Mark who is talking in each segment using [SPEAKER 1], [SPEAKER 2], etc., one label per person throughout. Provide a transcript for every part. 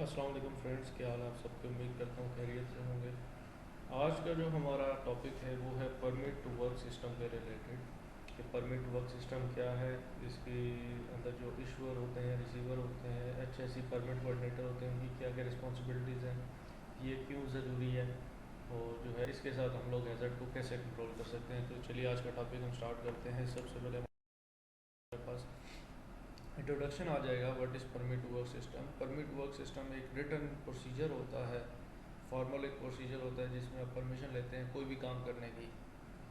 [SPEAKER 1] अस्सलाम वालेकुम फ्रेंड्स, क्या हाल है आप सबके। उम्मीद करता हूँ खैरियत से होंगे। आज का जो हमारा टॉपिक है वो है परमिट टू वर्क सिस्टम के रिलेटेड कि परमिट टू वर्क सिस्टम क्या है, इसके अंदर जो इशूअर होते हैं, रिसीवर होते हैं, HSE परमिट कोऑर्डिनेटर होते हैं, उनकी क्या क्या रिस्पॉन्सिबिलिटीज़ हैं, ये क्यों ज़रूरी है, और जो है इसके साथ हम लोग हैज़र्ड को कैसे कंट्रोल कर सकते हैं। तो चलिए आज का टॉपिक हम स्टार्ट करते हैं। सबसे पहले हमारे पास इंट्रोडक्शन आ जाएगा, what is permit to work system. Permit to work system एक रिटन प्रोसीजर होता है, फॉर्मल एक प्रोसीजर होता है जिसमें आप परमिशन लेते हैं कोई भी काम करने की।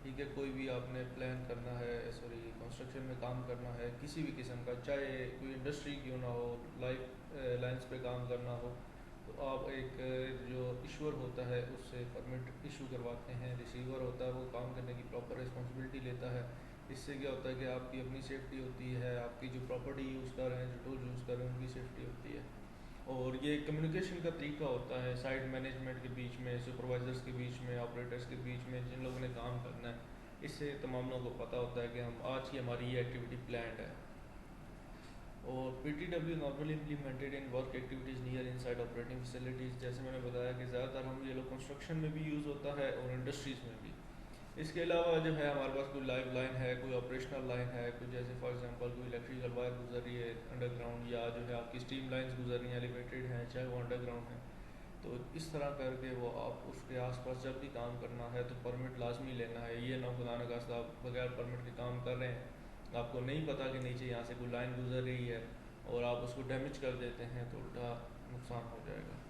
[SPEAKER 1] ठीक है, कोई भी आपने प्लान करना है, सॉरी कंस्ट्रक्शन में काम करना है किसी भी किस्म का, चाहे कोई इंडस्ट्री क्यों ना हो, लाइफ लाइंस पे काम करना हो, तो आप एक जो इशूअर होता है उससे परमिट इशू करवाते हैं। रिसीवर होता है वो काम करने की प्रॉपर रिस्पॉन्सिबिलिटी लेता है। इससे क्या होता है कि आपकी अपनी सेफ्टी होती है, आपकी जो प्रॉपर्टी यूज़ कर रहे हैं, जो टूल यूज़ कर रहे हैं, उनकी सेफ्टी होती है। और ये कम्युनिकेशन का तरीका होता है साइट मैनेजमेंट के बीच में, सुपरवाइजर्स के बीच में, ऑपरेटर्स के बीच में, जिन लोगों ने काम करना है। इससे तमाम लोगों को पता होता है कि हम आज की हमारी ये एक्टिविटी प्लान्ड है। और PTW normally implemented in work activities near inside operating facilities. जैसे मैंने बताया कि ज़्यादातर हम ये लोग कंस्ट्रक्शन में भी यूज़ होता है और इंडस्ट्रीज़ में भी। इसके अलावा जो है हमारे पास कोई लाइव लाइन है, कोई ऑपरेशनल लाइन है, कोई जैसे फॉर एग्जांपल कोई इलेक्ट्रिकल वायर गुजर रही है अंडरग्राउंड, या जो है आपकी स्टीम लाइंस गुजर रही हैं एलिवेटेड हैं, चाहे वो अंडरग्राउंड है। तो इस तरह करके वो आप उसके आसपास जब भी काम करना है तो परमिट लाजमी लेना है। ये ना खुदा न खास्ता आप बगैर परमिट के काम कर रहे हैं, आपको नहीं पता कि नीचे यहाँ से कोई लाइन गुजर रही है और आप उसको डैमेज कर देते हैं तो उल्टा नुकसान हो जाएगा।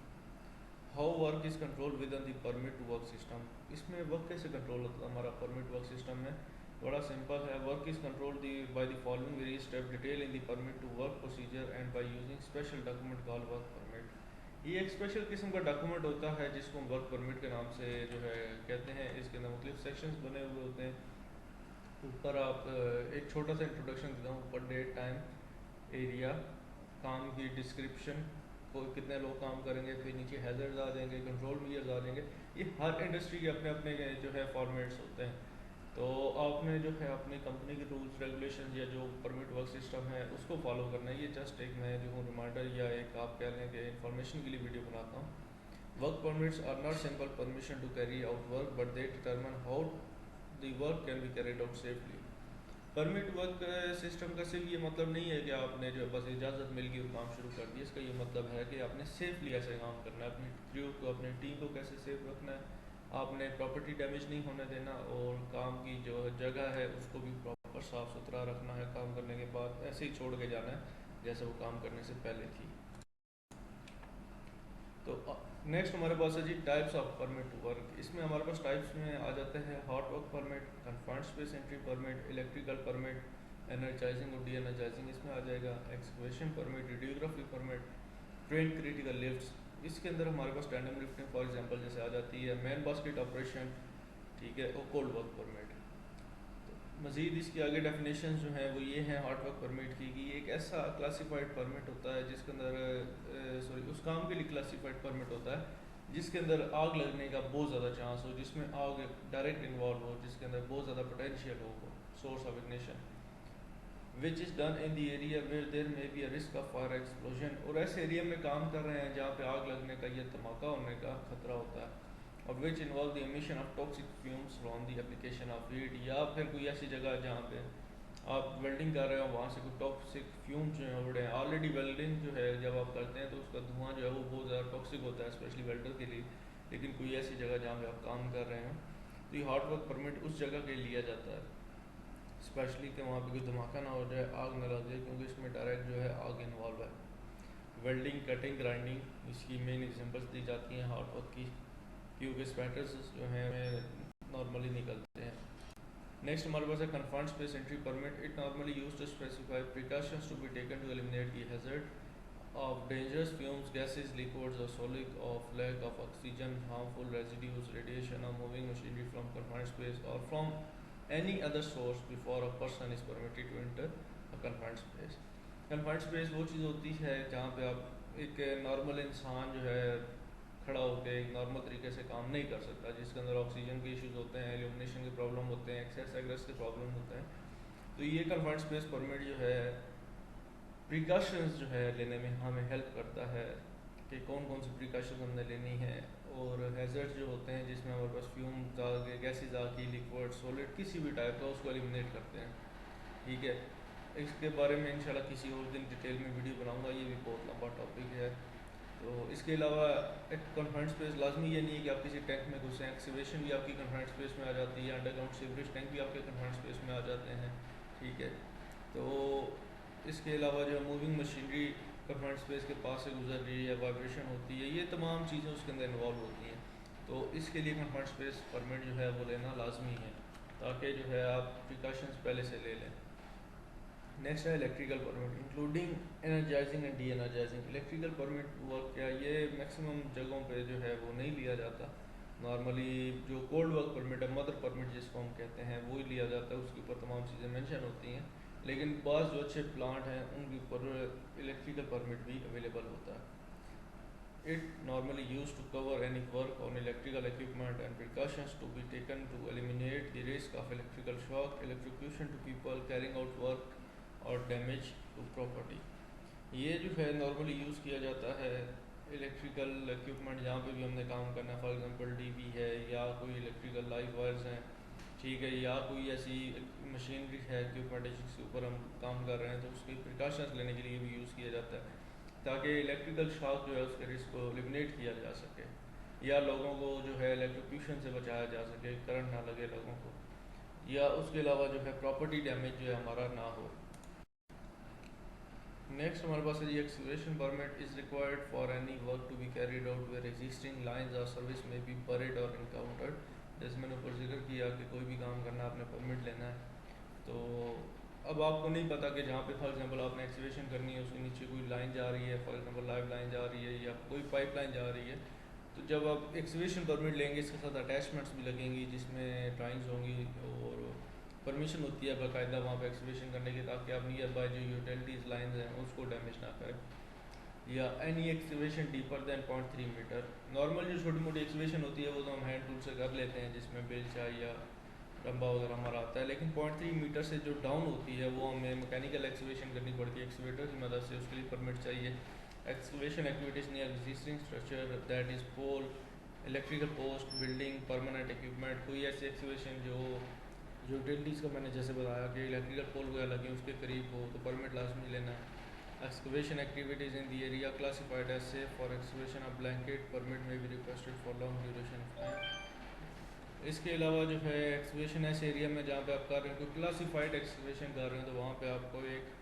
[SPEAKER 1] How work is control within the permit to work system. इसमें वर्क कैसे कंट्रोल होता है हमारा परमिट वर्क सिस्टम में। बड़ा सिंपल है, work is control the by the following various step detail in the permit to work procedure and by using special document call work permit. ये एक स्पेशल किस्म का डॉक्यूमेंट होता है जिसको हम वर्क परमिट के नाम से जो है कहते हैं। इसके अंदर मुख्तलिफ सेक्शंस बने हुए होते हैं। ऊपर आप एक छोटा सा इंट्रोडक्शन देता हूँ, ऊपर डेट, टाइम, एरिया, काम की डिस्क्रिप्शन, कोई कितने लोग काम करेंगे, फिर नीचे हैजर्ड्स आ जाएंगे, कंट्रोल मीजर्स आ जाएंगे। ये हर इंडस्ट्री के अपने अपने जो है फॉर्मेट्स होते हैं। तो आपने जो है अपनी कंपनी के रूल्स रेगुलेशन या जो परमिट वर्क सिस्टम है उसको फॉलो करना है। ये जस्ट एक मैं जो हूँ रिमाइंडर या एक आप कह लें कि इन्फॉर्मेशन के लिए वीडियो बनाता हूँ। Work permits are not simple permission to carry out work but they determine how the work can be carried out safely. Permit work system का सिर्फ ये मतलब नहीं है कि आपने जो बस इजाज़त मिल गई और काम शुरू कर दिया। इसका ये मतलब है कि आपने सेफली ऐसे काम करना है, अपनी क्रू को, अपनी टीम को कैसे सेफ रखना है, आपने प्रॉपर्टी डैमेज नहीं होने देना, और काम की जो जगह है उसको भी प्रॉपर साफ़ सुथरा रखना है। काम करने के बाद ऐसे ही छोड़ के जाना है जैसे वो काम करने से पहले थी। तो नेक्स्ट हमारे पास है जी types of permit to work. इसमें हमारे पास टाइप्स में आ जाते हैं hot work permit, confined space entry permit, electrical permit, energising और डी एनर्जाइजिंग इसमें आ जाएगा, excavation permit, radiography permit, train critical lifts. इसके अंदर हमारे पास टैंडम लिफ्टिंग फॉर एग्जांपल जैसे आ जाती है, मैन बास्केट ऑपरेशन, ठीक है, और कोल्ड वर्क परमिट। मज़ीद इसकी आगे डेफिनेशन जो हैं वो ये हैं हॉट वर्क परमिट की, कि ये एक ऐसा क्लासिफाइड परमिट होता है जिसके अंदर सॉरी उस काम के लिए क्लासिफाइड परमिट होता है जिसके अंदर आग लगने का बहुत ज़्यादा चांस हो, जिसमें आग डायरेक्ट इन्वॉल्व हो, जिसके अंदर बहुत ज़्यादा पोटेंशियल हो source of ignition, which is done in the area where there may be a risk of fire explosion. और ऐसे एरिया में काम कर रहे हैं जहाँ पे आग लगने का या धमाका होने का खतरा होता है। और which involve the emission of toxic fumes from the application of heat, या फिर कोई ऐसी जगह जहाँ पे आप वेल्डिंग कर रहे हो वहाँ से कोई टॉक्सिक फ्यूम्स जो हैं उड़े हैं। ऑलरेडी वेल्डिंग जो है जब आप करते हैं तो उसका धुआं जो है वो बहुत ज़्यादा टॉक्सिक होता है स्पेशली वेल्डर के लिए। लेकिन कोई ऐसी जगह जहाँ पे आप काम कर रहे हैं तो ये हॉट वर्क परमिट उस जगह के लिए लिया जाता है, स्पेशली कि वहाँ पे कोई धमाका ना हो जाए, आग ना लग जाए, क्योंकि इसमें डायरेक्ट जो है आग इन्वॉल्व है। वेल्डिंग, कटिंग, ग्राइंडिंग इसकी मेन एग्जांपल्स दी जाती हैं हॉट वर्क की, क्योंकि स्पैटर्स जो हैं नॉर्मली निकलते हैं। नेक्स्ट हमारे पास है confined space entry permit. It normally used to specify precautions to be taken to eliminate the hazard of dangerous fumes, gases, liquids or solid, of lack of oxygen, harmful residues, radiation or moving machinery from confined space or from any other source before a person is permitted to enter a confined space. confined space वो चीज़ होती है जहाँ पे आप एक normal इंसान जो है खड़ा होकर एक नॉर्मल तरीके से काम नहीं कर सकता, जिसके अंदर ऑक्सीजन के इश्यूज होते हैं, एल्यूमिनेशन के प्रॉब्लम होते हैं, एक्सेस एग्रेस के प्रॉब्लम होते हैं। तो ये कन्फाइंड स्पेस परमिट जो है प्रिकॉशंस जो है लेने में हमें हेल्प करता है कि कौन कौन सी प्रिकॉशन हमने लेनी है, और हैज़र्ड्स जो होते हैं जिसमें हमारे पास फ्यूम्स आ गए, गैसेज आ गई, लिक्विड सॉलिड किसी भी टाइप का, उसको एलिमिनेट करते हैं। ठीक है, इसके बारे में इंशाल्लाह किसी और दिन डिटेल में वीडियो बनाऊंगा, ये भी बहुत लंबा टॉपिक है। तो इसके अलावा एक कन्फाइंड स्पेस लाजमी ये नहीं है कि आप किसी टैंक में घुसें, एक्सीवेशन भी आपकी कन्फाइंड स्पेस में आ जाती है, अंडरग्राउंड सीवरेज टैंक भी आपके कन्फाइंड स्पेस में आ जाते हैं। ठीक है, तो इसके अलावा जो मूविंग मशीनरी कन्फाइंड स्पेस के पास से गुजर रही है, वाइब्रेशन होती है, ये तमाम चीज़ें उसके अंदर इन्वॉल्व होती हैं। तो इसके लिए कन्फाइंड स्पेस परमिट जो है वो लेना लाजमी है, ताकि जो है आप प्रिकॉशंस पहले से ले लें। नेक्स्ट है electrical permit, including energising and D energising. Electrical permit work क्या, ये मैक्सिमम जगहों पे जो है वो नहीं लिया जाता। नॉर्मली जो कोल्ड वर्क परमिट है, मदर परमिट जिसको हम कहते हैं, वो ही लिया जाता है, उसके ऊपर तमाम चीज़ें मेंशन होती हैं। लेकिन बाज़ जो अच्छे प्लांट हैं उनके ऊपर इलेक्ट्रिकल परमिट भी अवेलेबल होता है। It normally used to cover any work on electrical equipment and precautions to be taken to eliminate the risk of electrical shock, electrocution to people carrying out work और damage to property। ये जो है normally use किया जाता है electrical equipment जहाँ पे भी हमने काम करना है, फॉर एग्जांपल डीवी है या कोई इलेक्ट्रिकल लाइव वायर्स हैं, ठीक है, या कोई ऐसी मशीनरी है इक्विपमेंट जिसके ऊपर हम काम कर रहे हैं, तो उसकी प्रिकॉशंस लेने के लिए भी यूज़ किया जाता है, ताकि इलेक्ट्रिकल शॉक जो है उसके रिस्क को एलिमिनेट किया जा सके, या लोगों को जो है इलेक्ट्रोक्यूशन से बचाया जा सके, करंट ना लगे लोगों को, या उसके अलावा जो है प्रॉपर्टी डैमेज जो है हमारा ना हो। नेक्स्ट हमारे पास है excavation permit is required for any work to be carried out where existing lines और सर्विस में बी बरीड और इनकाउंटर्ड। जैसे मैंने ऊपर जिक्र किया कि कोई भी काम करना आपने परमिट लेना है, तो अब आपको नहीं पता कि जहाँ पे फॉर एग्जांपल आपने एक्सकवेशन करनी है उसके नीचे कोई लाइन जा रही है, फॉर एग्जांपल लाइव लाइन जा रही है या कोई पाइप लाइन जा रही है, तो जब आप एक्सकवेशन परमिट लेंगे इसके साथ अटैचमेंट्स भी लगेंगी जिसमें ड्राइंग्स होंगी और परमिशन होती है बाकायदा वहाँ पे एक्सकवेशन करने की, ताकि आप नियर बाय जो यूटिलिटीज़ लाइंस हैं उसको डैमेज ना करें। या any excavation deeper than 0.3 metre. Normal जो छोटी मोटी एक्सकवेशन होती है वो तो हम हैंड टूल से कर लेते हैं जिसमें बेलचा या रंबा वगैरह हमारा आता है, लेकिन 0.3 मीटर से जो डाउन होती है वो हमें मैकेनिकल एक्सकवेशन करनी पड़ती है एक्सकवेटर की मदद से, उसके लिए परमिट चाहिए। Excavation activities near existing structure that is pole, electrical post, building, permanent equipment. कोई ऐसी एक्सकवेशन जो यूटिलिटीज़ का मैंने जैसे बताया कि इलेक्ट्रिकल पोल वगैरह लगे उसके करीब हो तो परमिट लाजमी लेना है। Excavation activities in the area classified as safe for excavation of blanket permit में be requested for long duration of time. इसके अलावा जो है एक्सकवेशन ऐसे एरिया में जहाँ पे आप कर रहे हैं, कोई क्लासिफाइड एक्सकवेशन कर रहे हैं, तो वहाँ पे आपको एक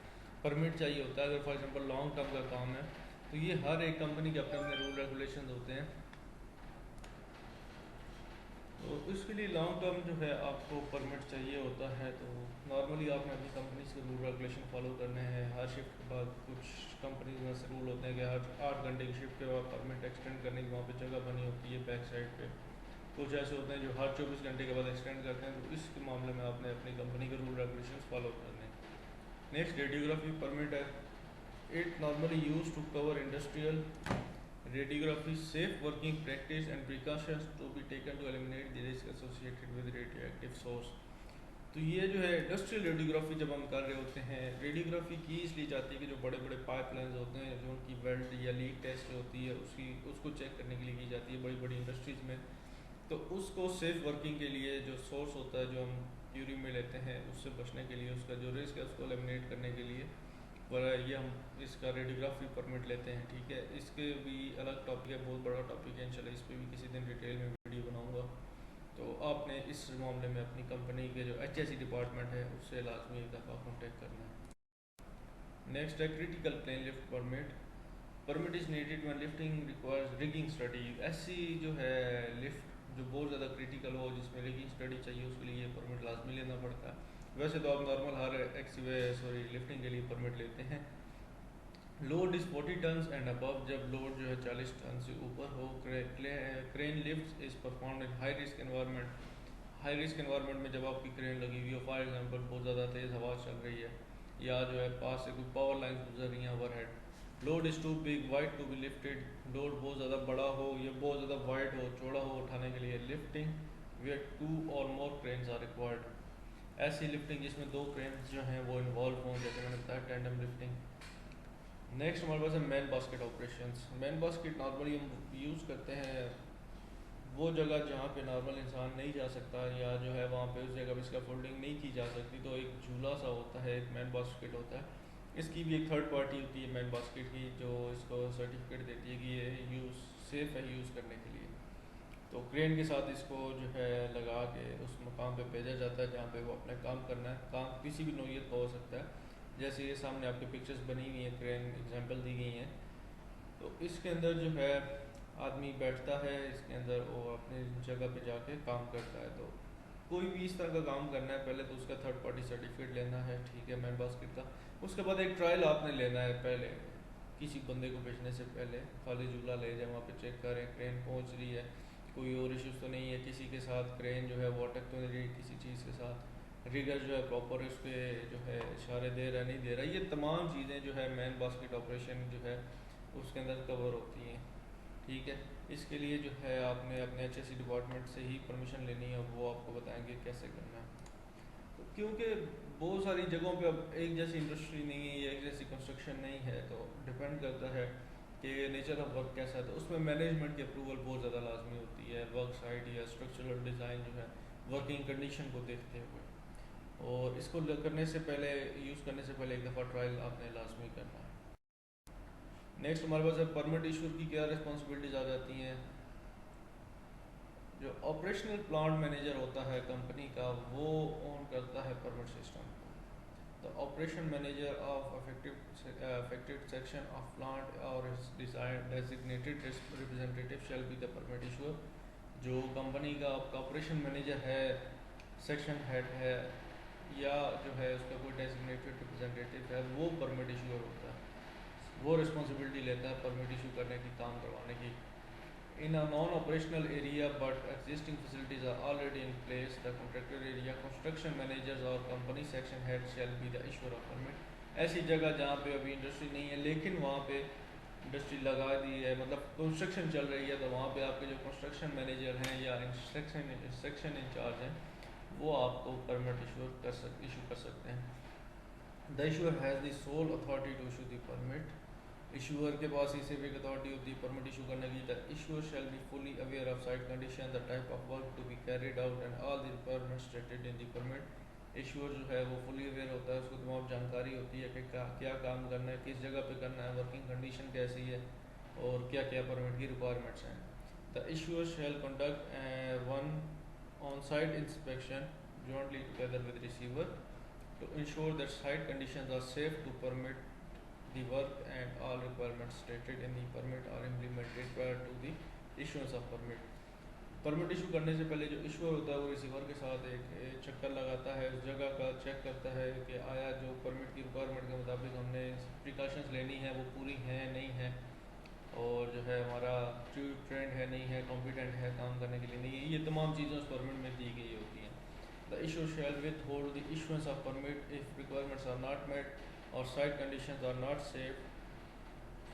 [SPEAKER 1] परमिट चाहिए होता है। अगर फॉर एग्जांपल लॉन्ग टर्म का काम है तो ये हर एक कंपनी के अपने अपने रूल रेगुलेशन होते हैं, तो इसके लिए लॉन्ग टर्म जो है आपको परमिट चाहिए होता है। तो नॉर्मली आपने अपनी कंपनी के रूल रेगुलेशन फॉलो करने हैं। हर शिफ्ट के बाद कुछ कंपनीज में से रूल होते हैं कि हर 8 घंटे की शिफ्ट के बाद परमिट एक्सटेंड करने की वहाँ पे जगह बनी होती है बैक साइड पे। कुछ ऐसे होते हैं जो हर 24 घंटे के बाद एक्सटेंड करते हैं, तो इसके मामले में आपने अपनी कंपनी के रूल रेगुलेशन फॉलो करने हैं। नेक्स्ट रेडियोग्राफी परमिट है। It normally use to cover industrial radiography safe working practice and precautions to be taken to eliminate the risk associated with radioactive source. तो ये जो है इंडस्ट्रियल रेडियोग्राफी जब हम कर रहे होते हैं, रेडियोग्राफी की इसलिए जाती है कि जो बड़े बड़े पाइपलाइंस होते हैं जो उनकी वेल्ड या लीक टेस्ट होती है उसको चेक करने के लिए की जाती है बड़ी बड़ी इंडस्ट्रीज़ में। तो उसको सेफ वर्किंग के लिए जो सोर्स होता है जो हम प्यूरी में लेते हैं उससे बचने के लिए, उसका जो रिस्क है उसको एलिमिनेट करने के लिए ये हम इसका रेडियोग्राफी परमिट लेते हैं। ठीक है, इसके भी अलग टॉपिक है, बहुत बड़ा टॉपिक है, इंशाल्लाह इस पर भी किसी दिन डिटेल में वीडियो बनाऊंगा। तो आपने इस मामले में अपनी कंपनी के जो HSE डिपार्टमेंट है उससे लाजमी एक दफ़ा कॉन्टेक्ट करना है। नेक्स्ट है critical plane lift permit. Permit is needed when lifting requires rigging study. ऐसी जो है लिफ्ट जो बहुत ज़्यादा क्रिटिकल हो जिसमें रिगिंग स्टडी चाहिए उसके लिए परमिट लाजमी लेना पड़ता है। वैसे तो आप नॉर्मल हर लिफ्टिंग के लिए परमिट लेते हैं। Load is 40 tons and above. जब लोड जो है 40 टन से ऊपर हो। Crane lift is performed in high risk environment. High risk environment में जब आपकी क्रेन लगी हुई हो, फॉर एग्जांपल बहुत ज़्यादा तेज़ हवा चल रही है या जो है पास से कोई पावर लाइन गुजर रही है overhead. Load is too big wide to be lifted. Load बहुत ज़्यादा बड़ा हो या बहुत ज़्यादा वाइड हो, चौड़ा हो उठाने के लिए लिफ्टिंग वेयर 2 और मोर क्रेन्स आर रिक्वायर्ड। ऐसी लिफ्टिंग जिसमें 2 क्रेन्स जो हैं वो इन्वॉल्व हों, जैसे मैंने बताया टैंडम लिफ्टिंग। नेक्स्ट हमारे पास है man basket operations. Man basket normally हम यूज़ करते हैं वो जगह जहाँ पे नॉर्मल इंसान नहीं जा सकता, या जो है वहाँ पे उस जगह पे इसका फोल्डिंग नहीं की जा सकती, तो एक झूला सा होता है, एक मैन बास्केट होता है। इसकी भी एक थर्ड पार्टी होती है मैन बास्केट की, जो इसको सर्टिफिकेट देती है कि ये यूज़ सेफ़ है यूज़ करने के लिए। तो क्रेन के साथ इसको जो है लगा के उस मकाम पे भेजा जाता है जहाँ पे वो अपना काम करना है। काम किसी भी नौइयत का हो सकता है, जैसे ये सामने आपके पिक्चर्स बनी हुई हैं, क्रेन एग्जांपल दी गई हैं। तो इसके अंदर जो है आदमी बैठता है, इसके अंदर वो अपनी जगह पे जाके काम करता है। तो कोई भी इस तरह का काम करना है, पहले तो उसका थर्ड पार्टी सर्टिफिकेट लेना है, ठीक है, मैन बास्केट का। उसके बाद एक ट्रायल आपने लेना है, पहले किसी बंदे को भेजने से पहले खाली झूला ले जाए, वहाँ पे चेक करें क्रेन पहुँच रही है, कोई और इश्यूज तो नहीं है किसी के साथ, क्रेन जो है वो अटक तो नहीं रही किसी चीज़ के साथ, रिगर जो है प्रॉपर उस पर जो है इशारे दे रहा नहीं दे रहा। ये तमाम चीज़ें जो है मैन बास्केट ऑपरेशन जो है उसके अंदर कवर होती हैं, ठीक है। इसके लिए जो है आपने अपने HSE डिपार्टमेंट से ही परमिशन लेनी है, और वो आपको बताएंगे कैसे करना है। तो क्योंकि बहुत सारी जगहों पे अब एक जैसी इंडस्ट्री नहीं है या एक जैसी कंस्ट्रक्शन नहीं है, तो डिपेंड करता है कि नेचर ऑफ वर्क कैसा है। तो उसमें मैनेजमेंट की अप्रूवल बहुत ज़्यादा लाजमी होती है, वर्क साइट या स्ट्रक्चरल डिज़ाइन जो है वर्किंग कंडीशन को देखते हुए। और इसको करने से पहले, यूज़ करने से पहले एक दफ़ा ट्रायल आपने लाजमी करना है। नेक्स्ट हमारे पास है परमिट इशूर की क्या रिस्पॉन्सिबिलिटीज़ आ जाती हैं। जो ऑपरेशनल प्लांट मैनेजर होता है कंपनी का, वो ओन करता है परमिट सिस्टम को। The operation manager of affected section of plant or its designated representative shall be the permit issuer। जो कंपनी का आपका ऑपरेशन मैनेजर है, सेक्शन हेड है, या जो है उसका कोई डेजिग्नेटेड रिप्रेजेंटेटिव है, वो परमिट इशूअर होता है। वो रिस्पॉन्सिबिलिटी लेता है परमिट इशू करने की, काम करवाने की। In a non-operational area but existing facilities are already in place, the contractor area construction managers or company section head shall be the issuer of permit। ऐसी जगह जहाँ पे अभी इंडस्ट्री नहीं है लेकिन वहाँ पे इंडस्ट्री लगा दी है, मतलब कंस्ट्रक्शन चल रही है, तो वहाँ पे आपके जो कंस्ट्रक्शन मैनेजर हैं या सेक्शन इंचार्ज हैं, वो आपको परमिट इशू कर सकते हैं। The issuer has the sole authority to issue the permit. Issuer के पास ही सिर्फ एक अथॉरिटी होती है परमिट इशू करने की। The issuer shall be fully aware of site condition, the type of work to be carried out and all the requirements stated in the permit. Issuer जो है वो फुली अवेयर होता है, उसको तमाम जानकारी होती है कि क्या काम करना है, किस जगह पे करना है, वर्किंग कंडीशन कैसी है, और क्या क्या परमिट की रिक्वायरमेंट्स हैं। The issuer shall conduct one on site inspection jointly together with receiver to ensure that site conditions are safe to permit the work and all requirements stated in the permit are implemented prior to the issuance of permit। Permit issue करने से पहले जो issuer होता है वो receiver के साथ एक चक्कर लगाता है, उस जगह का चेक करता है कि आया जो परमिट की रिक्वायरमेंट के मुताबिक हमने प्रिकॉशंस लेनी है वो पूरी हैं नहीं है, और जो है हमारा ट्रेंड है नहीं है, कॉम्पिटेंट है काम करने के लिए नहीं है, ये तमाम चीज़ें उस परमिट में दी गई होती हैं। The issuer shall withhold the issuance of permit if requirements are not met or site conditions are not safe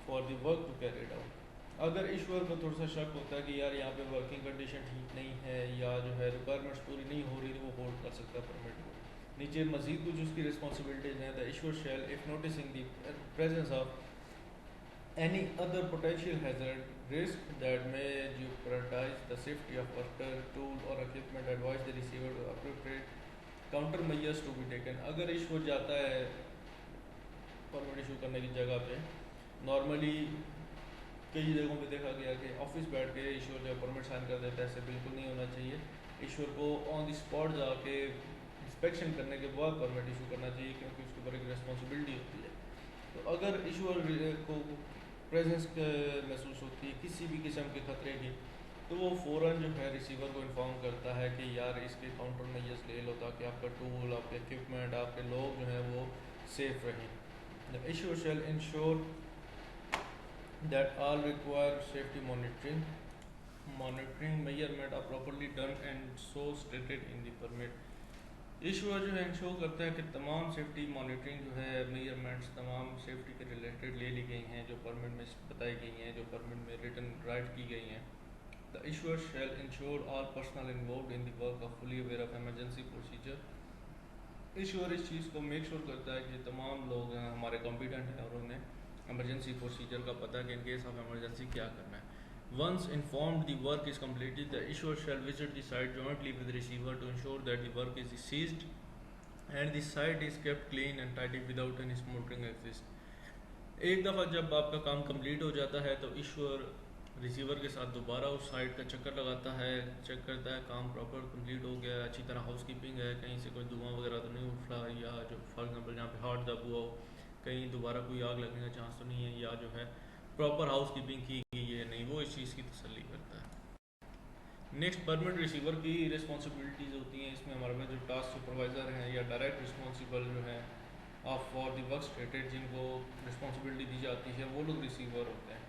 [SPEAKER 1] for the work to carry it out। अगर इशूअर को थोड़ा सा शक होता है कि यार यहाँ पे वर्किंग कंडीशन ठीक नहीं है या जो है रिक्वायरमेंट्स पूरी नहीं हो रही, तो वो होल्ड कर सकता है परमिट को। नीचे मजीद कुछ उसकी रिस्पॉन्सिबिलिटीज़ हैं। The issuer shall if noticing the presence of any other potential hazard risk that may jeopardize the safety of worker, tool or equipment, advise the receiver to appropriate counter measures to be taken। अगर issue जाता है permit issue करने की जगह पे, normally कई जगहों पे देखा गया कि ऑफिस बैठ के इशूअर जो परमिट साइन कर देता है, ऐसे बिल्कुल नहीं होना चाहिए। इशूअर को ऑन द स्पॉट जाके इंस्पेक्शन करने के बाद परमिट इशू करना चाहिए, क्योंकि उसके ऊपर एक रिस्पॉन्सिबिलिटी होती है। तो अगर इशूअर को प्रेजेंस महसूस होती है किसी भी किस्म के खतरे की, तो वो फ़ौरन जो है रिसीवर को इन्फॉर्म करता है कि यार इसके काउंटर मेजर्स ले लो, ताकि आपका टूल, आपके इक्विपमेंट, आपके लोग जो हैं वो सेफ रहें। The issue shall ensure that all required safety monitoring measurement are properly done and so stated in the permit. Issuer जो है इंश्योर करता है कि तमाम सेफ्टी मॉनिटरिंग जो है, मेजरमेंट्स तमाम सेफ्टी के रिलेटेड ले ली गई हैं, जो परमिट में बताई गई हैं, जो परमिट में रिटन राइट की गई हैं। The issuer shall ensure all personnel involve in the work of fully aware of emergency procedure. Issuer इस चीज़ को मेक श्योर करता है कि तमाम लोग हमारे कॉम्पिटेंट हैं और उन्हें इमरजेंसी प्रोसीजर का पता है कि इन केस ऑफ इमरजेंसी क्या करना है। Once informed the work is completed, the issuer shall visit the site jointly with the receiver to ensure that the work is ceased and the site is kept clean and tidy without any smoldering exist। एक दफ़ा जब आपका काम complete हो जाता है तो issuer receiver के साथ दोबारा उस साइट का चक्कर लगाता है, चेक करता है काम प्रॉपर कंप्लीट हो गया, अच्छी तरह हाउसकीपिंग है, कहीं से कोई धुआं वगैरह तो नहीं उठ रहा, या जो फॉर एग्जांपल जहाँ पे हार्ट दब हुआ हो कहीं दोबारा कोई आग लगने का चांस तो नहीं है, या जो है प्रॉपर हाउसकीपिंग की गई है नहीं, वो इस चीज़ की तसल्ली करता है। नेक्स्ट परमिट रिसीवर की रिस्पॉन्सिबिलिटीज़ होती हैं। इसमें हमारे पास जो टास्क सुपरवाइज़र हैं या डायरेक्ट रिस्पॉन्सिबल जो है of for the work stated, जिनको रिस्पॉन्सिबिलिटी दी जाती है वो लोग रिसीवर होते हैं।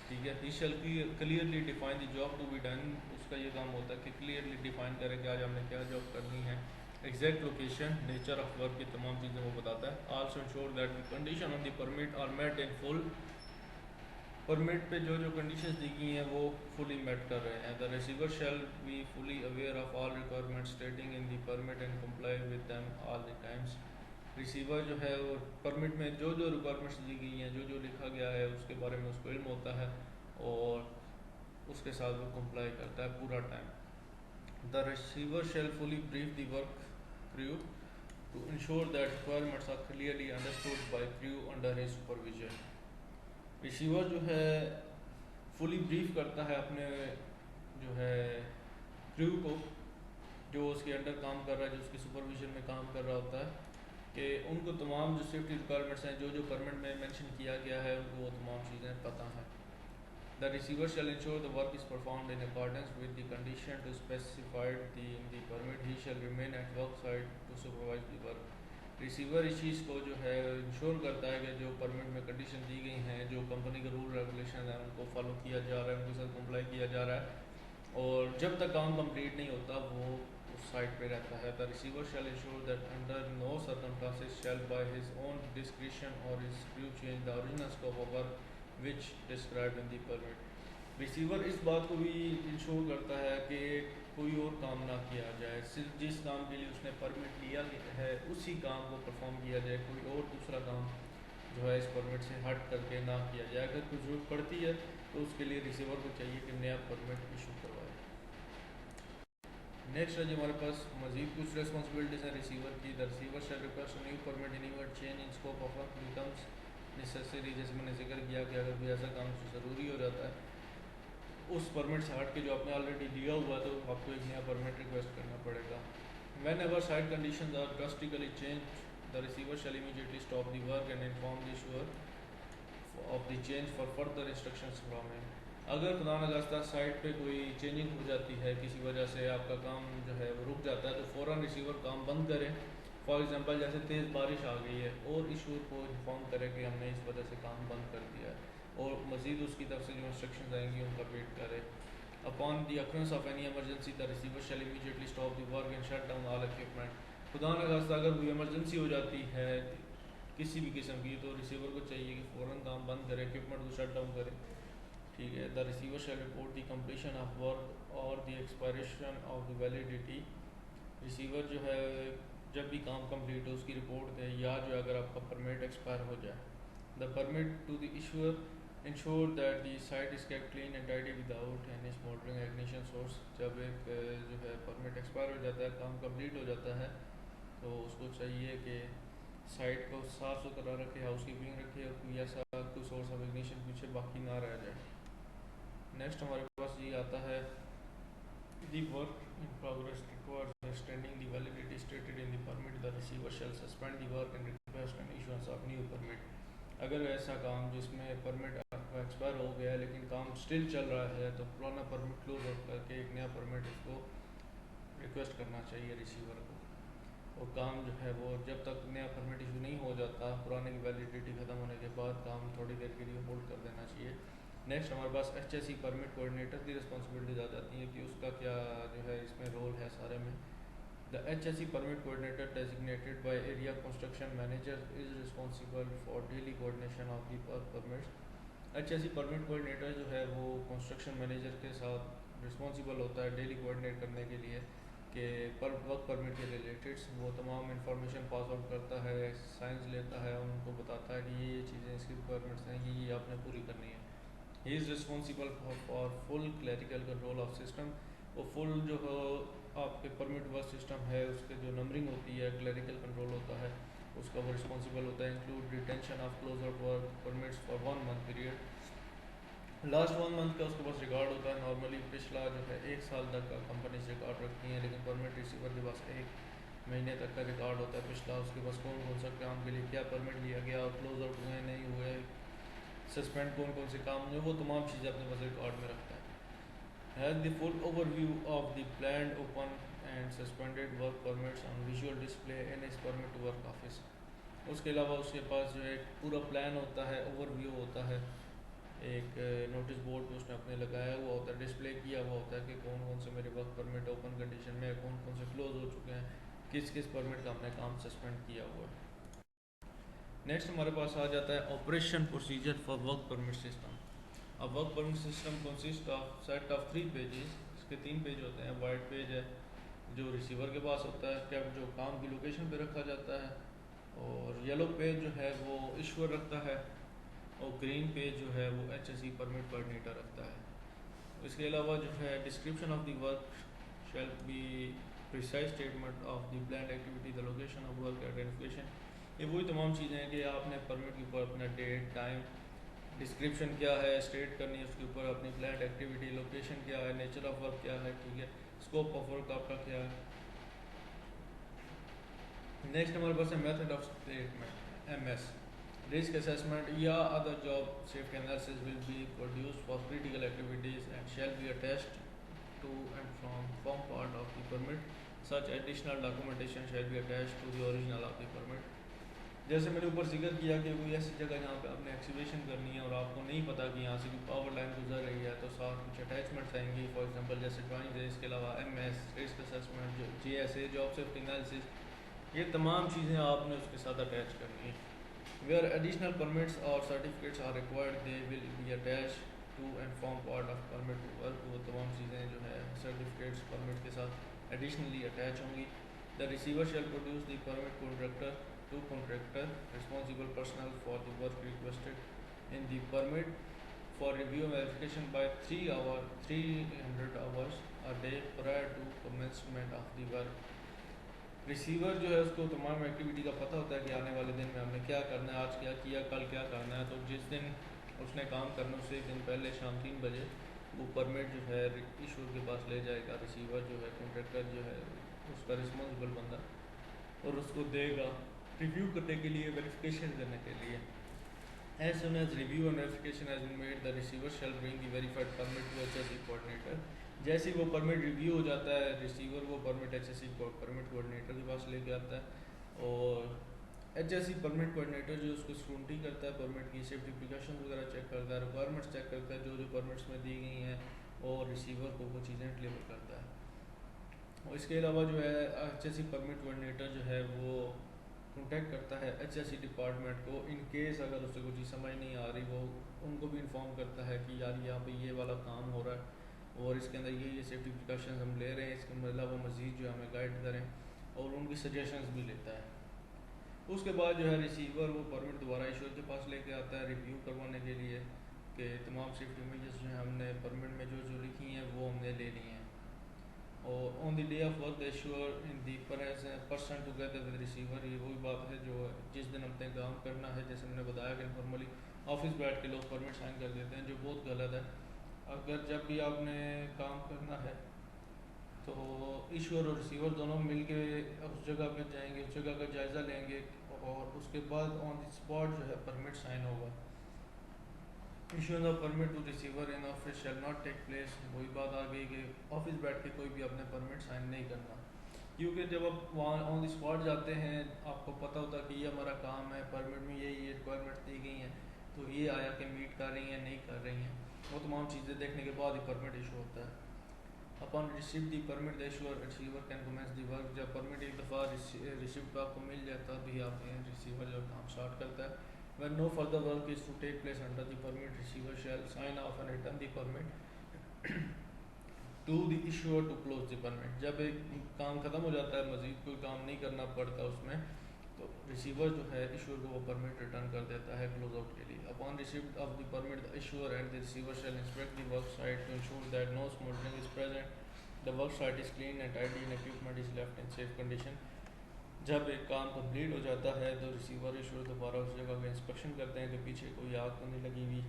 [SPEAKER 1] ठीक है, he shall clearly define the job to be done. उसका ये काम होता है कि क्लियरली डिफाइन करें कि आज हमने क्या जॉब करनी है। Exact location, nature of work, की तमाम चीज़ें वो बताता है। Also ensure that the condition on the permit are met in full. Permit पे जो जो कंडीशंस दी गई हैं वो फुली मेट कर रहे हैं। The receiver shell be fully aware of all requirements स्टेटिंग in the permit and comply with them all the times. Receiver जो है वो परमिट में जो जो रिक्वायरमेंट्स दी गई हैं, जो जो लिखा गया है उसके बारे में उसको इल्म होता है और उसके साथ वो कंप्लाई करता है पूरा time. The receiver shall fully brief the work crew to ensure that requirements are clearly understood by crew under his supervision. Receiver जो है फुली ब्रीफ करता है अपने जो है क्रू को, जो उसके अंडर काम कर रहा है, जो उसकी सुपरविजन में काम कर रहा होता है, कि उनको तमाम जो सेफ्टी रिक्वायरमेंट्स हैं, जो जो परमिट में मेंशन किया गया है, उनको वो तमाम चीज़ें पता हैं। The receiver shall ensure the work is performed in accordance with the condition to specified in the permit. He shall remain at work site to supervise the work. Receiver इस चीज़ को जो है इंश्योर करता है कि जो परमिट में कंडीशन दी गई हैं, जो कंपनी के रूल रेगुलेशन हैं, उनको फॉलो किया जा रहा है, उनके साथ कंप्लाई किया जा रहा है, और जब तक काम कंप्लीट नहीं होता वो उस साइट पे रहता है। The receiver shall ensure that under no circumstances shall by his own discretion or his crew change the original scope of work which described in the permit. Receiver इस बात को भी इंश्योर करता है कि कोई और काम ना किया जाए, सिर्फ जिस काम के लिए उसने परमिट लिया है उसी काम को परफॉर्म किया जाए, कोई और दूसरा काम जो है इस परमिट से हट करके ना किया जाए। अगर कुछ जरूरत पड़ती है तो उसके लिए रिसीवर को चाहिए कि नया परमिट इशू करवाए। नेक्स्ट है जो हमारे पास मजीद कुछ रिस्पॉन्सिबिलिटीज़ हैं रिसीवर की। The receiver shall request new permit in event change in scope of work becomes necessary. जैसे मैंने जिक्र किया कि अगर कोई ऐसा काम ज़रूरी हो जाता है उस परमिट से हट के जो आपने ऑलरेडी लिया हुआ तो आपको एक नया परमिट रिक्वेस्ट करना पड़ेगा। Whenever site condition are drastically change the receiver shall immediately stop the work and inform the issuer of the change for further instructions from him. अगर खुदा न खास्ता साइट पे कोई चेंजिंग हो जाती है, किसी वजह से आपका काम जो है वो रुक जाता है, तो फ़ौरन रिसीवर काम बंद करें। फॉर एग्जांपल जैसे तेज़ बारिश आ गई है और इशूर को इन्फॉर्म करें कि हमने इस वजह से काम बंद कर दिया है, और मज़ीद उसकी तरफ से जो इंस्ट्रक्शन आएंगी उनका वेट करें। Upon the occurrence of any emergency the receiver shall immediately stop the work and shut down all equipment. खुदा न खास्ता अगर कोई एमरजेंसी हो जाती है किसी भी किस्म की, तो रिसीवर को चाहिए कि फ़ौरन काम बंद करे, इक्विपमेंट को शट डाउन करे। ठीक है। The receiver shall report the completion of work और the expiration of the validity. Receiver जो है जब भी काम कंप्लीट हो उसकी रिपोर्ट दे, या जो अगर आपका परमिट एक्सपायर हो जाए। The permit to the issuer ensure that the site is kept clean and tidy without any smouldering ignition source. जब एक जो है परमिट एक्सपायर हो जाता है, काम कंप्लीट हो जाता है, तो उसको चाहिए कि साइट को साफ़ सुथरा रखे, हाउस कीपिंग रखे, और कोई ऐसा कोई सोर्स ऑफ इग्निशन पीछे बाकी ना रह जाए। नेक्स्ट हमारे पास ये आता है the work in progress requires extending the validity stated in the permit the receiver shall suspend the work and request an issuance of new permit. अगर ऐसा काम जिसमें परमिट आपका एक्सपायर हो गया है लेकिन काम स्टिल चल रहा है, तो पुराना परमिट क्लोज आउट करके एक नया परमिट उसको रिक्वेस्ट करना चाहिए रिसीवर को। और काम जो है वो जब तक नया परमिट इशू नहीं हो जाता, पुराने की वैलिडिटी ख़त्म होने के बाद काम थोड़ी देर के लिए होल्ड कर देना चाहिए। नेक्स्ट हमारे पास HSE परमिट कोऑर्डिनेटर की रिस्पॉन्सिबिलिटीज आ जाती हैं कि उसका क्या जो है इसमें रोल है सारे में। The HSE permit coordinator designated by area construction manager is responsible for daily coordination of the permits. HSE permit coordinator जो है वो कंस्ट्रक्शन मैनेजर के साथ रिस्पॉन्सिबल होता है डेली कोऑर्डिनेट करने के लिए कि वर्क परमिट के रिलेटेड वो तमाम इंफॉर्मेशन पास आउट करता है, साइंस लेता है, उनको बताता है कि ये चीज़ें इसकी रिक्वायरमेंट्स हैं, ये आपने पूरी करनी है। He is responsible for full clerical control of system. वो फुल जो हो आपके परमिट वर्क सिस्टम है उसके जो नंबरिंग होती है, क्लरिकल कंट्रोल होता है, उसका वो रिस्पॉन्सिबल होता है। Include retention of closure work permits for 1 month period. Last 1 month का उसके पास रिकॉर्ड होता है। नॉर्मली पिछला जो है 1 साल तक का कंपनी से रिकॉर्ड रखती हैं, लेकिन परमिट रिसीवर के पास 1 महीने तक का रिकॉर्ड होता है पिछला, उसके पास कौन कौन सा काम के लिए क्या परमिट लिया गया, क्लोज आउट हुए नहीं हुए, सस्पेंड कौन कौन से काम हुए, वो तमाम चीज़ें अपने पास रिकॉर्ड में रखता है। Has the full overview of the planned open and suspended work permits on visual display in इस परमिट टू वर्क ऑफिस। उसके अलावा उसके पास जो है पूरा प्लान होता है, ओवरव्यू होता है, एक नोटिस बोर्ड पे उसने अपने लगाया हुआ होता है, डिस्प्ले किया हुआ होता है कि कौन कौन से मेरे वर्क परमिट ओपन कंडीशन में, कौन कौन से क्लोज हो चुके हैं, किस किस परमिट का हमने काम सस्पेंड किया हुआ है। नेक्स्ट हमारे पास आ जाता है operation procedure for work permit system. अब work permit system consist of set of 3 pages. इसके 3 पेज होते हैं। वाइट पेज है जो रिसीवर के पास होता है, क्या जो काम की लोकेशन पे रखा जाता है, और येलो पेज जो है वो इशूअर रखता है, और ग्रीन पेज जो है वो HSE परमिट कोऑर्डिनेटर रखता है। इसके अलावा जो है description of the work shall be precise statement of the plan activity, the location of work, identification. ये वही तमाम चीज़ें हैं कि आपने परमिट के ऊपर अपना डेट, टाइम, डिस्क्रिप्शन क्या है स्टेट करनी है, उसके ऊपर अपनी प्लान एक्टिविटी, लोकेशन क्या है, नेचर ऑफ वर्क क्या है, ठीक है, स्कोप ऑफ वर्क आपका क्या है। नेक्स्ट हमारे पास है method of statement MS। Risk assessment या other job safety analysis will be produced for critical activities and shall be attached to and from form part of the permit. Such additional documentation shall be attached to the original of the permit. जैसे मैंने ऊपर जिक्र किया कि कोई ऐसी जगह जहाँ पे आपने एक्सीवेशन करनी है और आपको नहीं पता कि यहाँ से कोई पावर लाइन गुजर रही है, तो साथ कुछ अटैचमेंट्स आएंगी, फॉर एग्जांपल जैसे ड्राइंग है। इसके अलावा MS रिस्क असेसमेंट, जो GSA जॉब सेफ्टी एनालिसिस, ये तमाम चीज़ें आपने उसके साथ अटैच करनी है। वेयर एडिशनल परमिट्स और certificates are required they will be attach to and form part of permit to work. वो तमाम चीज़ें जो है सर्टिफिकेट्स परमिट के साथ एडिशनली अटैच होंगी। The receiver shall produce the permit contractor to contractor responsible personnel for the work requested in the permit for review and verification bye 300 hours a day prior to commencement of the work। Receiver जो है उसको तमाम activity का पता होता है कि आने वाले दिन में हमने क्या करना है, आज क्या किया, कल क्या करना है। तो जिस दिन उसने काम करना उससे एक दिन पहले शाम 3 बजे वो परमिट जो है इशूर के पास ले जाएगा। रिसीवर जो है, कॉन्ट्रैक्टर जो है, उसका रिस्पॉन्सिबल बंदा, और उसको देगा रिव्यू करने के लिए, वेरिफिकेशन करने के लिए। As soon as review and verification has been made, the receiver shall bring the verified permit to HSE coordinator। जैसे ही वो परमिट रिव्यू हो जाता है, रिसीवर वो परमिट HSE परमिट कोऑर्डिनेटर के पास लेके आता है, और HSE परमिट कोऑर्डिनेटर जो उसको स्क्रूटनी करता है, परमिट की सेफ्टी प्रिकॉशंस वगैरह चेक करता है, रिक्वायरमेंट्स चेक करता है जो जो परमिट्स में दी गई हैं, और रिसीवर को वो चीज़ें डिलीवर करता है। और इसके अलावा जो है HSE परमिट कोऑर्डिनेटर जो है वो कॉन्टैक्ट करता है HSE डिपार्टमेंट को, इन केस अगर उससे कोई चीज़ समझ नहीं आ रही, वो उनको भी इन्फॉर्म करता है कि यार यहाँ पे ये वाला काम हो रहा है और इसके अंदर ये सेफ्टी प्रिकॉशंस हम ले रहे हैं, इसके अलावा मज़ीद जो हमें गाइड करें, और उनकी सजेशंस भी लेता है। उसके बाद जो है रिसीवर वो परमिट दोबारा इशूर के पास लेके आता है रिव्यू करवाने के लिए कि तमाम सेफ्टी मेजर्स जो हैं हमने परमिट में जो जो लिखी हैं वो हमने ले ली हैं। और on the day of work the issuer in the person together with receiver. ये वही बात है जो जिस दिन हमने काम करना है, जैसे मैंने बताया कि नॉर्मली ऑफिस बैठ के लोग परमिट साइन कर देते हैं, जो बहुत गलत है। अगर जब भी आपने काम करना है तो इशूअर और रिसीवर दोनों मिल के उस जगह पे जाएंगे, उस जगह का जायज़ा लेंगे, और उसके बाद ऑन द स्पॉट जो है परमिट साइन होगा। Issuing of permit to receiver in office shall not take place. वही बात आ गई कि ऑफिस बैठ के कोई भी अपने परमिट साइन नहीं करना, क्योंकि जब आप वहाँ ऑन द स्पॉट जाते हैं आपको पता होता है कि ये हमारा काम है, परमिट में ये रिक्वायरमेंट दी गई हैं, तो ये आया कि मीट कर रही हैं नहीं कर रही हैं, वो तमाम चीज़ें देखने के बाद ही परमिट इशू होता है। Upon receive the permit the issuer receiver can commence the work. जब परमिट एक दफ़ा रिसिप्ट आपको मिल जाए तब भी आप रिसीवर जो काम स्टार्ट करता है। When no further work is to take place under the permit, receiver shall sign off and return the permit to the issuer to close the permit. जब एक काम ख़त्म हो जाता है, मज़ीद कोई काम नहीं करना पड़ता उसमें, तो रिसीवर जो है इशूअर को वो परमिट रिटर्न कर देता है क्लोज आउट के लिए। Upon received of the permit the issuer and the receiver shall inspect the work site to ensure that no smouldering is present, the work site is clean and tidy and equipment is left in safe condition. जब एक काम complete हो जाता है तो receiver issuer दोबारा उस जगह का इंस्पेक्शन करते हैं कि पीछे कोई आग तो नहीं लगी हुई,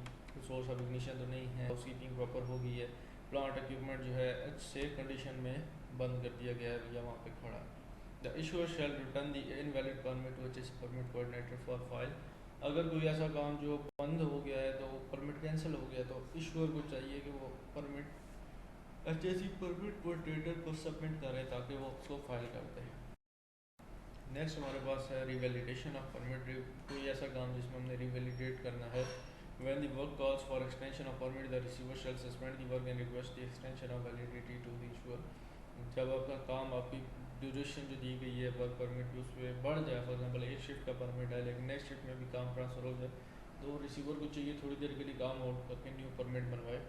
[SPEAKER 1] सोर्स ऑफ इग्निशन तो नहीं है, हाउसकीपिंग प्रॉपर हो गई है, प्लांट इक्विपमेंट जो है सेफ कंडीशन में बंद कर दिया गया है या वहाँ पे खड़ा है। The issuer shall return the invalid permit which is permit coordinator for file. अगर कोई ऐसा काम जो बंद हो गया है तो परमिट कैंसिल हो गया, तो इशूअर को चाहिए कि वो परमिट एचएसी परमिट कोऑर्डिनेटर को सबमिट करें ताकि वो उसको फाइल कर दे। नेक्स्ट हमारे पास है रिवैलिडेशन ऑफ परमिट। कोई ऐसा काम जिसमें हमने रिवैलिडेट करना है। When the work calls for extension of permit, the receiver shall suspend the work and request the extension of validity to the issuer। जब आपका काम, आपकी ड्यूरेशन जो दी गई है वर्क परमिट की, उस पर बढ़ जाए, फॉर एग्जांपल एक शिफ्ट का परमिट है लेकिन नेक्स्ट शिफ्ट में भी काम ट्रांसफ़र हो जाए, तो रिसीवर को चाहिए थोड़ी देर के लिए काम होल्ड करके न्यू परमिट बनवाए।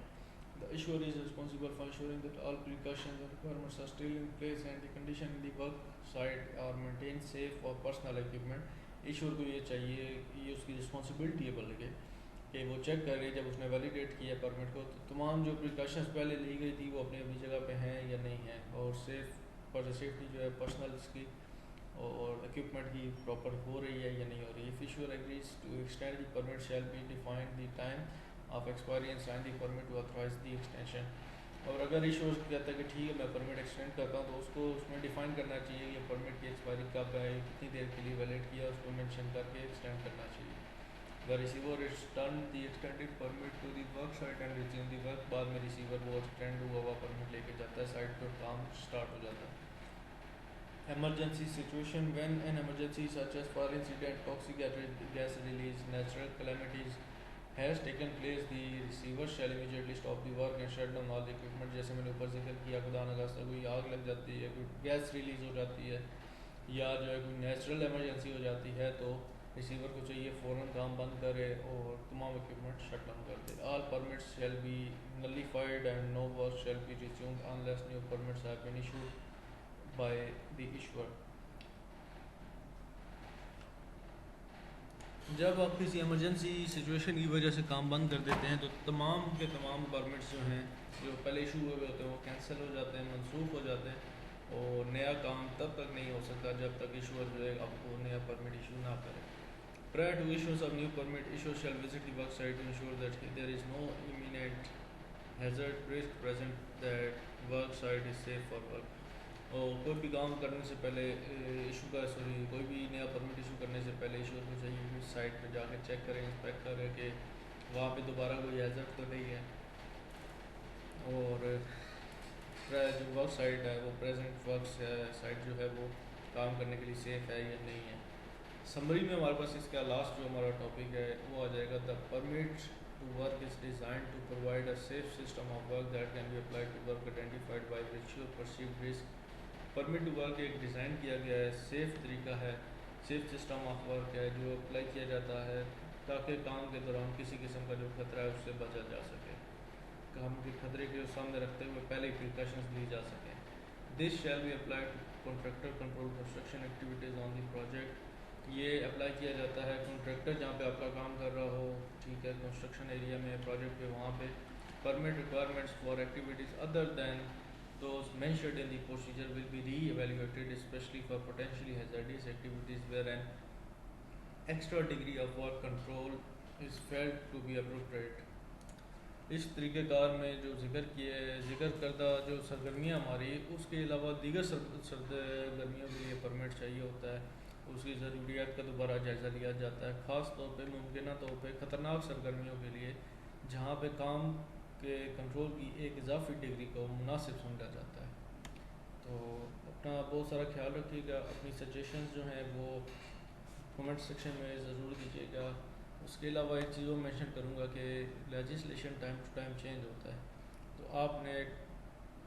[SPEAKER 1] The issuer is responsible for ensuring that all precautions and requirements are still in place and the condition in the work site are maintained safe for personal equipment। इशूर को ये चाहिए, ये उसकी responsibility है बल्कि कि वो चेक करे जब उसने वैलिडेट किया परमिट को तो तमाम जो प्रिकॉशंस पहले ली गई थी वो अपनी अपनी जगह पे हैं या नहीं है, और सेफ्टी जो है पर्सनल की और इक्विपमेंट की प्रॉपर हो रही है या नहीं हो रही है। If issuer agrees to extend the permit shall be defined the time of expiry and sign the permit to authorise the extension. और अगर इशूअर कहता है कि ठीक है मैं परमिट एक्सटेंड करता हूँ, तो उसको उसमें डिफाइन करना चाहिए कि परमिट की एक्सपायरी कब है, कितनी देर के लिए वैलिड किया, उसको मेंशन करके एक्सटेंड करना चाहिए। The receiver return the extended permit to the work site and resume the work। बाद में रिसीवर वो एक्सटेंड हुआ हुआ परमिट लेके जाता है साइट पर, काम स्टार्ट हो जाता है। Emergency situation। When an emergency such as fire incident, toxic gas release, natural calamities has taken place, the receiver shall immediately stop the work and shut down all the equipment। जैसे मैंने ऊपर जिक्र किया, खुदा न खास्ता कोई आग लग जाती है, कोई गैस रिलीज़ हो जाती है या जो है कोई नेचुरल इमरजेंसी हो जाती है, तो रिसीवर को चाहिए फ़ौरन काम बंद करे और तमाम इक्विपमेंट शट डाउन कर दे। All permits shall be nullified and no work shall be resumed unless new permits have been issued by the issuer. जब आप किसी इमरजेंसी सिचुएशन की वजह से काम बंद कर देते हैं तो तमाम के तमाम परमिट्स जो हैं जो पहले इशू हुए होते हैं वो कैंसिल हो जाते हैं, मनसूख हो जाते हैं, और नया काम तब तक नहीं हो सकता जब तक इशूअर जो है आपको नया परमिट इशू ना करे। Prior to issuance of new permit, issuer shall visit the work site to ensure that there is no imminent hazard risk present, that work site is safe for work। और कोई भी काम करने से पहले कोई भी नया परमिट इशू करने से पहले इशूर को चाहिए कि साइट पर जाके चेक करें, इंस्पेक्ट करें कि वहाँ पे दोबारा कोई हैज़र्ड तो नहीं है, और जो वर्क साइट है वो प्रेजेंट वर्क साइट जो है वो काम करने के लिए सेफ़ है या नहीं है। समरी में हमारे पास इसका लास्ट जो हमारा टॉपिक है वो आ जाएगा, the permit to work is design to provide a safe system of work that can be applied to work identified by virtual perceived risk. Permit to work एक डिज़ाइन किया गया है, सेफ तरीका है, सेफ सिस्टम ऑफ वर्क है जो apply किया जाता है ताकि काम के दौरान किसी किस्म का जो खतरा है उससे बचा जा सके, काम के खतरे के सामने रखते हुए पहले प्रिकॉशंस ली जा सकें। This shall be applied to contractor control construction activities on the project. ये अप्लाई किया जाता है कॉन्ट्रैक्टर जहाँ पे आपका काम कर रहा हो, ठीक है, कंस्ट्रक्शन एरिया में, प्रोजेक्ट पे, वहाँ पे permit requirements for activities other than those mentioned in the procedure will be re-evaluated specially for potentially hazardous activities where an extra degree of work control is felt to be appropriate. इस तरीक़ेकार में जो जिक्र करदा जो सरगर्मियाँ हमारी, उसके अलावा दीगर सरगर्मियों के लिए परमिट चाहिए होता है, उसकी ज़रूरियात का दोबारा जायज़ा लिया जाता है, ख़ास तौर पे मुमकिन तौर पे ख़तरनाक सरगर्मियों के लिए जहाँ पे काम के कंट्रोल की एक इजाफी डिग्री को मुनासिब समझा जाता है। तो अपना बहुत सारा ख्याल रखिएगा, अपनी सजेशंस जो हैं वो कमेंट सेक्शन में ज़रूर दीजिएगा। उसके अलावा एक चीज़ और मेंशन करूँगा कि legislation time to time change होता है, तो आपने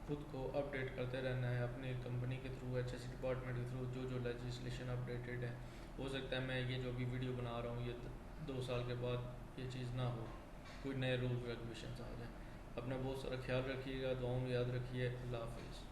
[SPEAKER 1] खुद को अपडेट करते रहना है अपनी कंपनी के थ्रू, एचएससी डिपार्टमेंट के थ्रू जो लेजिस्लेशन अपडेटेड है। हो सकता है मैं ये जो भी वीडियो बना रहा हूँ ये 2 साल के बाद ये चीज़ ना हो, कोई नए रूल रेगुलेशन आ जाए। अपना बहुत सारा ख्याल रखिएगा, दुआओं में याद रखिए। अल्लाह हाफिज़।